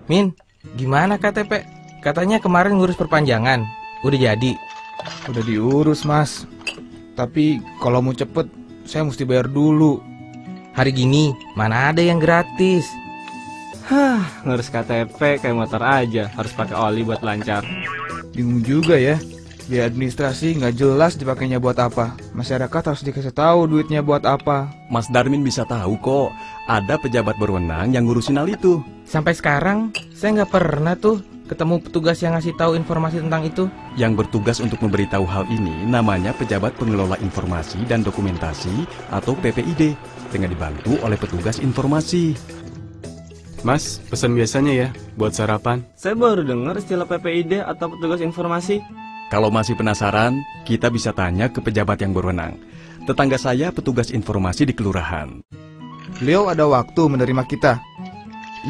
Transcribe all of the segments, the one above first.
Min, gimana KTP? Katanya kemarin ngurus perpanjangan. Udah jadi? Udah diurus, Mas. Tapi kalau mau cepet, saya mesti bayar dulu. Hari gini, mana ada yang gratis? Ngurus KTP kayak motor aja, harus pakai oli buat lancar. Bingung juga ya. Biaya administrasi nggak jelas dipakainya buat apa. Masyarakat harus dikasih tahu duitnya buat apa. Mas Darmin bisa tahu kok, ada pejabat berwenang yang ngurusin hal itu. Sampai sekarang, saya nggak pernah tuh ketemu petugas yang ngasih tahu informasi tentang itu. Yang bertugas untuk memberitahu hal ini namanya Pejabat Pengelola Informasi dan Dokumentasi atau PPID, dengan dibantu oleh petugas informasi. Mas, pesan biasanya ya, buat sarapan. Saya baru dengar istilah PPID atau petugas informasi. Kalau masih penasaran, kita bisa tanya ke pejabat yang berwenang. Tetangga saya petugas informasi di kelurahan. Beliau ada waktu menerima kita.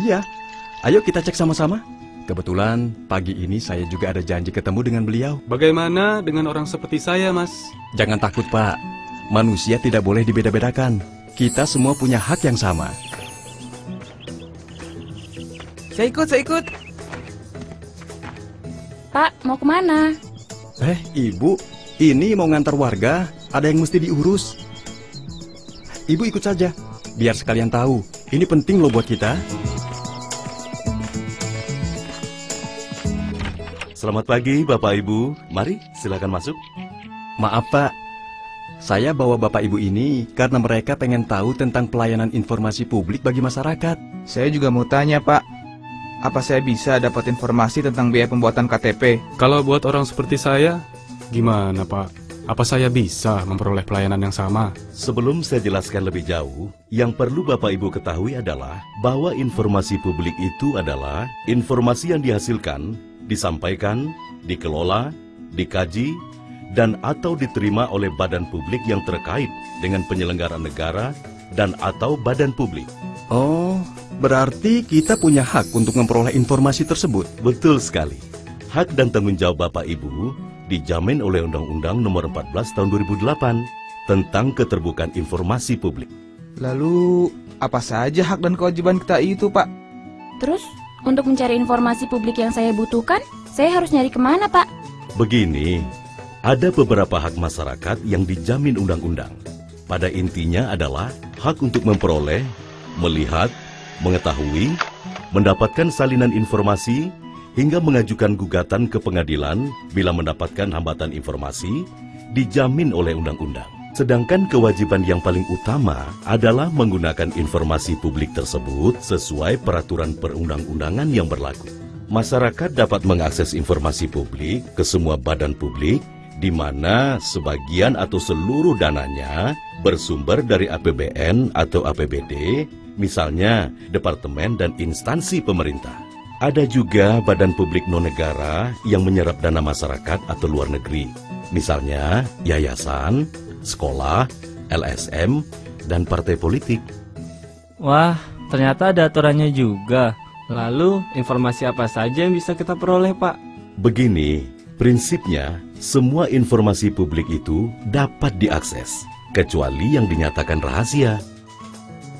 Iya, ayo kita cek sama-sama. Kebetulan pagi ini saya juga ada janji ketemu dengan beliau. Bagaimana dengan orang seperti saya, Mas? Jangan takut, Pak. Manusia tidak boleh dibeda-bedakan. Kita semua punya hak yang sama. Saya ikut. Pak, mau kemana? Ibu, ini mau ngantar warga, ada yang mesti diurus. Ibu ikut saja, biar sekalian tahu. Ini penting loh buat kita. Selamat pagi Bapak Ibu, mari silakan masuk. Maaf Pak, saya bawa Bapak Ibu ini karena mereka pengen tahu tentang pelayanan informasi publik bagi masyarakat. Saya juga mau tanya, Pak. Apa saya bisa dapat informasi tentang biaya pembuatan KTP? Kalau buat orang seperti saya, gimana Pak? Apa saya bisa memperoleh pelayanan yang sama? Sebelum saya jelaskan lebih jauh, yang perlu Bapak Ibu ketahui adalah bahwa informasi publik itu adalah informasi yang dihasilkan, disampaikan, dikelola, dikaji, dan atau diterima oleh badan publik yang terkait dengan penyelenggaraan negara dan atau badan publik. Oh, berarti kita punya hak untuk memperoleh informasi tersebut. Betul sekali. Hak dan tanggung jawab Bapak Ibu dijamin oleh Undang-Undang Nomor 14 Tahun 2008 tentang keterbukaan informasi publik. Lalu, apa saja hak dan kewajiban kita itu, Pak? Terus, untuk mencari informasi publik yang saya butuhkan, saya harus nyari kemana, Pak? Begini, ada beberapa hak masyarakat yang dijamin undang-undang. Pada intinya adalah hak untuk memperoleh, melihat, mengetahui, mendapatkan salinan informasi, hingga mengajukan gugatan ke pengadilan bila mendapatkan hambatan informasi, dijamin oleh undang-undang. Sedangkan kewajiban yang paling utama adalah menggunakan informasi publik tersebut sesuai peraturan perundang-undangan yang berlaku. Masyarakat dapat mengakses informasi publik ke semua badan publik, di mana sebagian atau seluruh dananya bersumber dari APBN atau APBD, misalnya departemen dan instansi pemerintah. Ada juga badan publik non-negara yang menyerap dana masyarakat atau luar negeri, misalnya yayasan, sekolah, LSM, dan partai politik. Wah, ternyata ada aturannya juga. Lalu, informasi apa saja yang bisa kita peroleh, Pak? Begini, prinsipnya semua informasi publik itu dapat diakses, kecuali yang dinyatakan rahasia.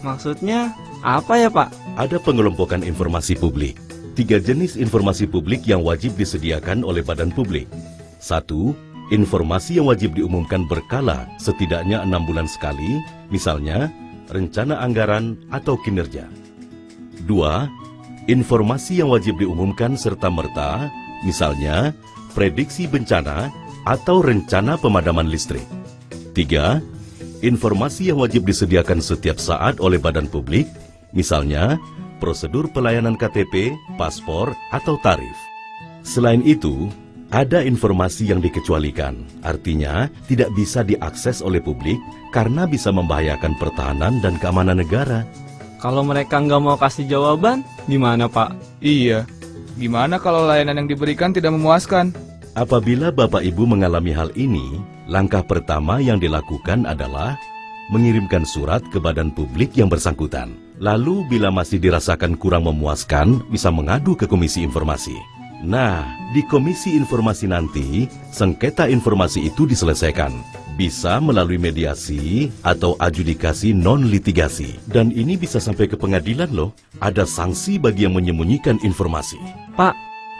Maksudnya apa ya, Pak? Ada pengelompokan informasi publik. 3 jenis informasi publik yang wajib disediakan oleh badan publik. 1. Informasi yang wajib diumumkan berkala setidaknya 6 bulan sekali, misalnya rencana anggaran atau kinerja. 2. Informasi yang wajib diumumkan serta-merta, misalnya prediksi bencana atau rencana pemadaman listrik. 3. Informasi yang wajib disediakan setiap saat oleh badan publik, misalnya prosedur pelayanan KTP, paspor, atau tarif. Selain itu, ada informasi yang dikecualikan, artinya tidak bisa diakses oleh publik karena bisa membahayakan pertahanan dan keamanan negara. Kalau mereka nggak mau kasih jawaban, gimana, Pak? Iya. Gimana kalau layanan yang diberikan tidak memuaskan? Apabila Bapak Ibu mengalami hal ini, langkah pertama yang dilakukan adalah mengirimkan surat ke badan publik yang bersangkutan. Lalu bila masih dirasakan kurang memuaskan, bisa mengadu ke Komisi Informasi. Nah, di Komisi Informasi nanti, sengketa informasi itu diselesaikan. Bisa melalui mediasi atau adjudikasi non-litigasi. Dan ini bisa sampai ke pengadilan loh. Ada sanksi bagi yang menyembunyikan informasi. Pak,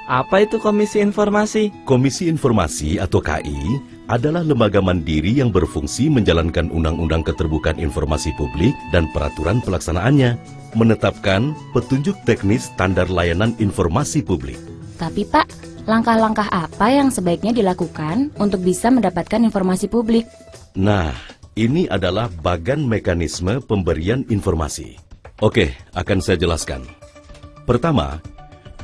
apa itu Komisi Informasi? Komisi Informasi atau KI adalah lembaga mandiri yang berfungsi menjalankan Undang-Undang Keterbukaan Informasi Publik dan peraturan pelaksanaannya, menetapkan petunjuk teknis standar layanan informasi publik. Tapi Pak, langkah-langkah apa yang sebaiknya dilakukan untuk bisa mendapatkan informasi publik? Nah, ini adalah bagan mekanisme pemberian informasi. Oke, akan saya jelaskan. Pertama,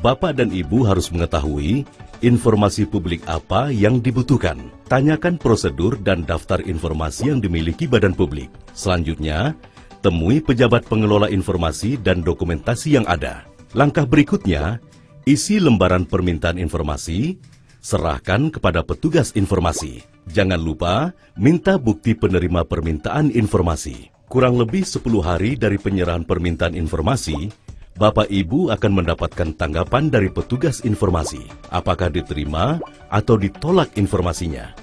Bapak dan Ibu harus mengetahui informasi publik apa yang dibutuhkan. Tanyakan prosedur dan daftar informasi yang dimiliki badan publik. Selanjutnya, temui pejabat pengelola informasi dan dokumentasi yang ada. Langkah berikutnya, isi lembaran permintaan informasi, serahkan kepada petugas informasi. Jangan lupa, minta bukti penerima permintaan informasi. Kurang lebih 10 hari dari penyerahan permintaan informasi, Bapak Ibu akan mendapatkan tanggapan dari petugas informasi, apakah diterima atau ditolak informasinya.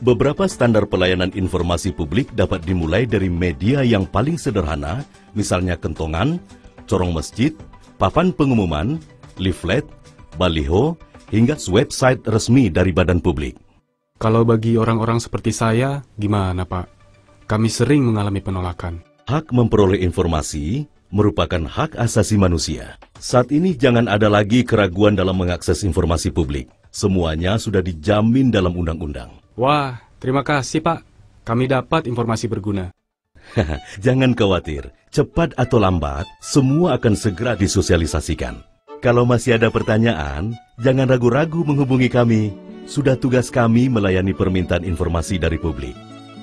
Beberapa standar pelayanan informasi publik dapat dimulai dari media yang paling sederhana, misalnya kentongan, corong masjid, papan pengumuman, leaflet, baliho, hingga website resmi dari badan publik. Kalau bagi orang-orang seperti saya, gimana Pak? Kami sering mengalami penolakan. Hak memperoleh informasi merupakan hak asasi manusia. Saat ini jangan ada lagi keraguan dalam mengakses informasi publik. Semuanya sudah dijamin dalam undang-undang. Wah, terima kasih Pak. Kami dapat informasi berguna. Jangan khawatir, cepat atau lambat, semua akan segera disosialisasikan. Kalau masih ada pertanyaan, jangan ragu-ragu menghubungi kami. Sudah tugas kami melayani permintaan informasi dari publik.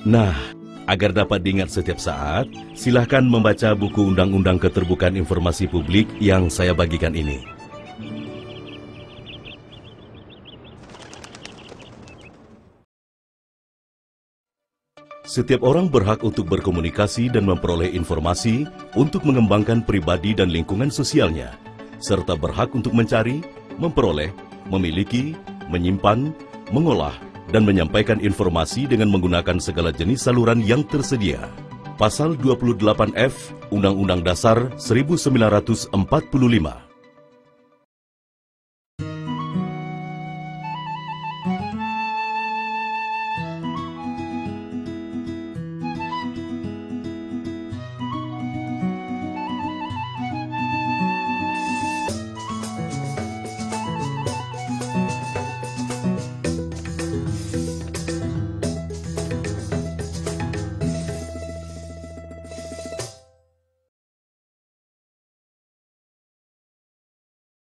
Nah, agar dapat diingat setiap saat, silahkan membaca buku Undang-Undang Keterbukaan Informasi Publik yang saya bagikan ini. Setiap orang berhak untuk berkomunikasi dan memperoleh informasi untuk mengembangkan pribadi dan lingkungan sosialnya, serta berhak untuk mencari, memperoleh, memiliki, menyimpan, mengolah, dan menyampaikan informasi dengan menggunakan segala jenis saluran yang tersedia. Pasal 28F Undang-Undang Dasar 1945